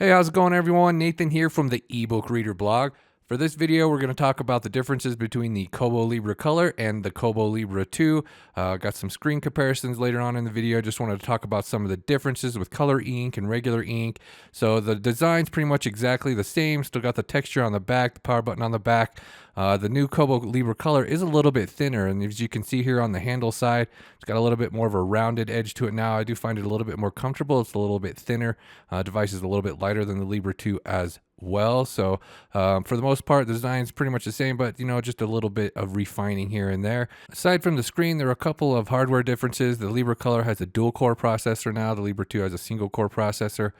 Hey, how's it going, everyone? Nathan here from the ebook reader blog. For this video, we're going to talk about the differences between the Kobo Libra Colour and the Kobo Libra 2. Got some screen comparisons later on in the video. Just wanted to talk about some of the differences with color ink and regular ink. So the design's pretty much exactly the same. Still got the texture on the back, the power button on the back. The new Kobo Libra Colour is a little bit thinner, and as you can see here on the handle side, it's got a little bit more of a rounded edge to it now. I do find it a little bit more comfortable. It's a little bit thinner. Device is a little bit lighter than the Libra 2 as well. So for the most part, the design is pretty much the same, but just a little bit of refining here and there. Aside from the screen, there are a couple of hardware differences. The Libra Colour has a dual core processor now. The Libra 2 has a single core processor.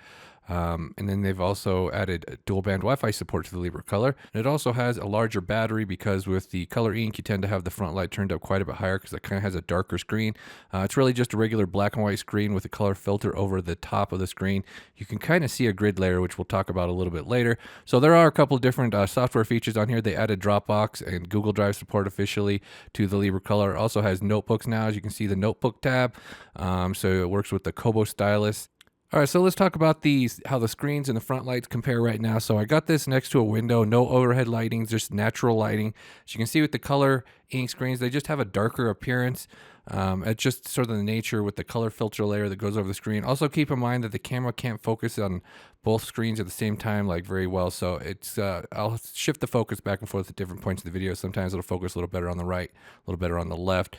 And then they've also added dual band Wi-Fi support to the Libra Colour. It also has a larger battery because with the color ink, you tend to have the front light turned up quite a bit higher because it kind of has a darker screen. It's really just a regular black and white screen with a color filter over the top of the screen. You can kind of see a grid layer, which we'll talk about a little bit later. So there are a couple of different software features on here. They added Dropbox and Google Drive support officially to the Libra Colour. It also has notebooks now, as you can see the notebook tab. So it works with the Kobo stylus. All right, so let's talk about how the screens and the front lights compare right now. So I got this next to a window, no overhead lighting, just natural lighting. As you can see with the color ink screens, they just have a darker appearance. It's just sort of the nature with the color filter layer that goes over the screen. Also keep in mind that the camera can't focus on both screens at the same time very well. So it's I'll shift the focus back and forth at different points of the video. Sometimes it'll focus a little better on the right, a little better on the left.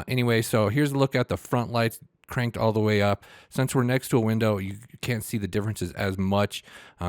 Anyway, so here's a look at the front lights cranked all the way up. Since we're next to a window, you can't see the differences as much.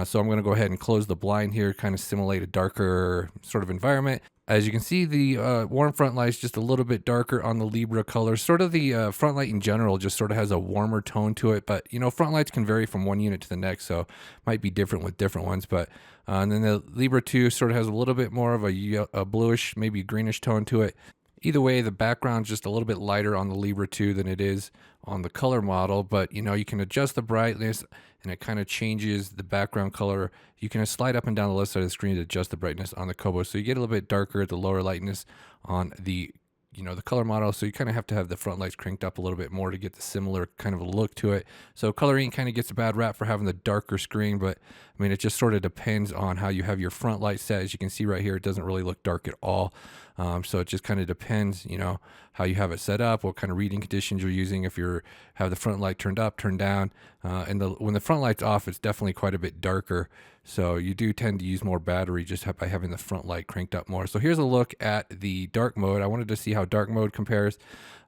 So I'm going to go ahead and close the blind here, kind of simulate a darker sort of environment. As you can see, the warm front light is just a little bit darker on the Libra Colour. Sort of the front light in general just sort of has a warmer tone to it. But, front lights can vary from one unit to the next, so might be different with different ones. But and then the Libra 2 sort of has a little bit more of a bluish, maybe greenish tone to it. Either way, the background's just a little bit lighter on the Libra 2 than it is on the color model, but you can adjust the brightness and it kind of changes the background color. You can slide up and down the left side of the screen to adjust the brightness on the Kobo. So you get a little bit darker at the lower lightness on the the color model, so you kind of have to have the front lights cranked up a little bit more to get the similar kind of a look to it. So color ink kind of gets a bad rap for having the darker screen, but I mean, it just sort of depends on how you have your front light set. As you can see right here, it doesn't really look dark at all. So it just kind of depends, how you have it set up, what kind of reading conditions you're using, if you have the front light turned up, turned down. And when the front light's off, it's definitely quite a bit darker. So you do tend to use more battery just by having the front light cranked up more. So here's a look at the dark mode. I wanted to see how dark mode compares.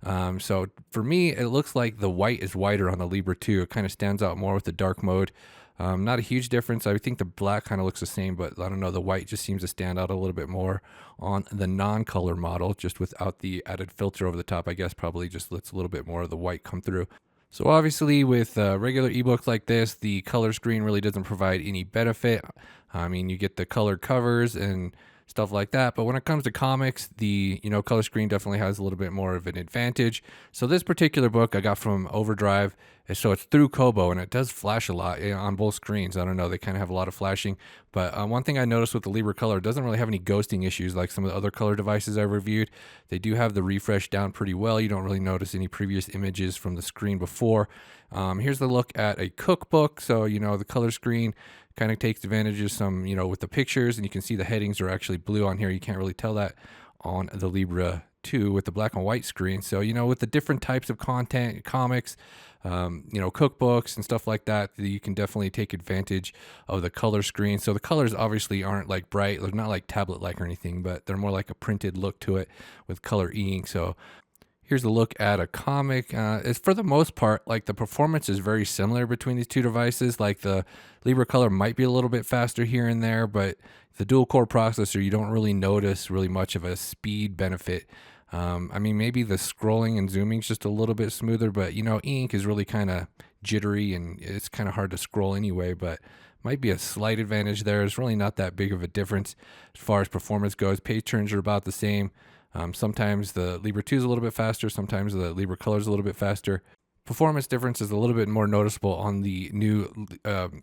So for me, it looks like the white is whiter on the Libra 2. It kind of stands out more with the dark mode. Not a huge difference. I think the black kind of looks the same, but I don't know, the white just seems to stand out a little bit more on the non-color model, just without the added filter over the top. I guess probably just lets a little bit more of the white come through. So obviously with regular ebooks like this, the color screen really doesn't provide any benefit. I mean, you get the colored covers and stuff like that, but when it comes to comics, the color screen definitely has a little bit more of an advantage. So this particular book I got from Overdrive, and so it's through Kobo, and it does flash a lot on both screens. I don't know, they kind of have a lot of flashing, but one thing I noticed with the Libra Colour, it doesn't really have any ghosting issues like some of the other color devices I've reviewed. They do have the refresh down pretty well. You don't really notice any previous images from the screen before. Here's the look at a cookbook. So the color screen kind of takes advantage of some, with the pictures, and you can see the headings are actually blue on here. You can't really tell that on the Libra 2 with the black and white screen. So, with the different types of content, comics, cookbooks and stuff like that, you can definitely take advantage of the color screen. So the colors obviously aren't like bright. They're not like tablet-like or anything, but they're more like a printed look to it with color ink. So here's a look at a comic. It's for the most part, like the performance is very similar between these two devices. Like the Libra Colour might be a little bit faster here and there, but the dual core processor, you don't really notice really much of a speed benefit. I mean, maybe the scrolling and zooming is just a little bit smoother, but ink is really kind of jittery and it's kind of hard to scroll anyway, but might be a slight advantage there. It's really not that big of a difference as far as performance goes. Page turns are about the same. Sometimes the Libra 2 is a little bit faster. Sometimes the Libra Colour is a little bit faster. Performance difference is a little bit more noticeable on the new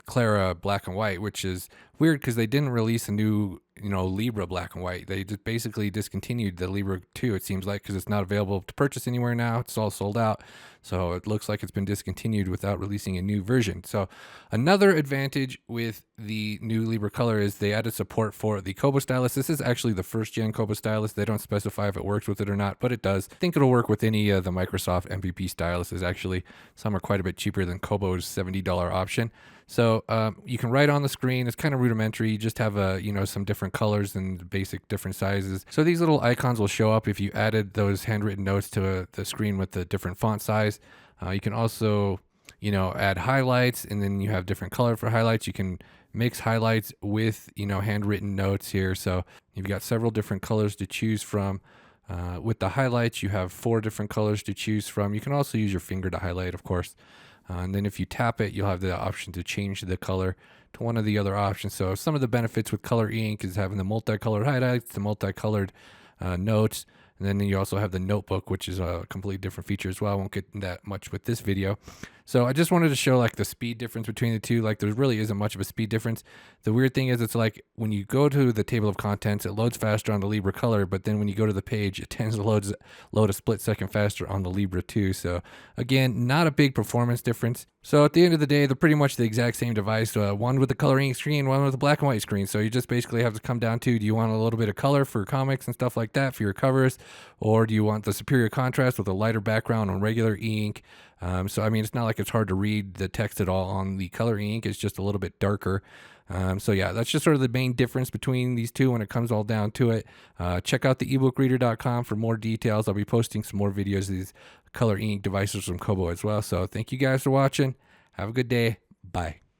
Clara black and white, which is weird because they didn't release a new Libra black and white. They just basically discontinued the Libra 2, it seems like, because it's not available to purchase anywhere now. It's all sold out. So it looks like it's been discontinued without releasing a new version. So another advantage with the new Libra Color is they added support for the Kobo stylus. This is actually the first gen Kobo stylus. They don't specify if it works with it or not, but it does. I think it'll work with any of the Microsoft MVP styluses. Actually, some are quite a bit cheaper than Kobo's $70 option. So you can write on the screen. It's kind of rudimentary. You just have some different colors and basic different sizes. So these little icons will show up if you added those handwritten notes to the screen with the different font size. You can also add highlights, and then you have different color for highlights. You can mix highlights with handwritten notes here. So you've got several different colors to choose from. With the highlights, you have 4 different colors to choose from. You can also use your finger to highlight, of course. And then if you tap it, you'll have the option to change the color to one of the other options. So some of the benefits with color ink is having the multicolored highlights, the multicolored notes. And then you also have the notebook, which is a completely different feature as well. I won't get that much with this video. So I just wanted to show like the speed difference between the two. Like there really isn't much of a speed difference. The weird thing is it's like when you go to the table of contents, it loads faster on the Libra Color, but then when you go to the page, it tends to load a split second faster on the Libra 2. So again, not a big performance difference. So at the end of the day, they're pretty much the exact same device. One with the color ink screen, one with the black and white screen. So you just basically have to come down to, do you want a little bit of color for comics and stuff like that for your covers? Or do you want the superior contrast with a lighter background on regular ink? So I mean, it's not like it's hard to read the text at all on the color ink. It's just a little bit darker. So yeah, that's just sort of the main difference between these two when it comes all down to it. Check out the ebookreader.com for more details. I'll be posting some more videos of these color ink devices from Kobo as well. So thank you guys for watching. Have a good day. Bye.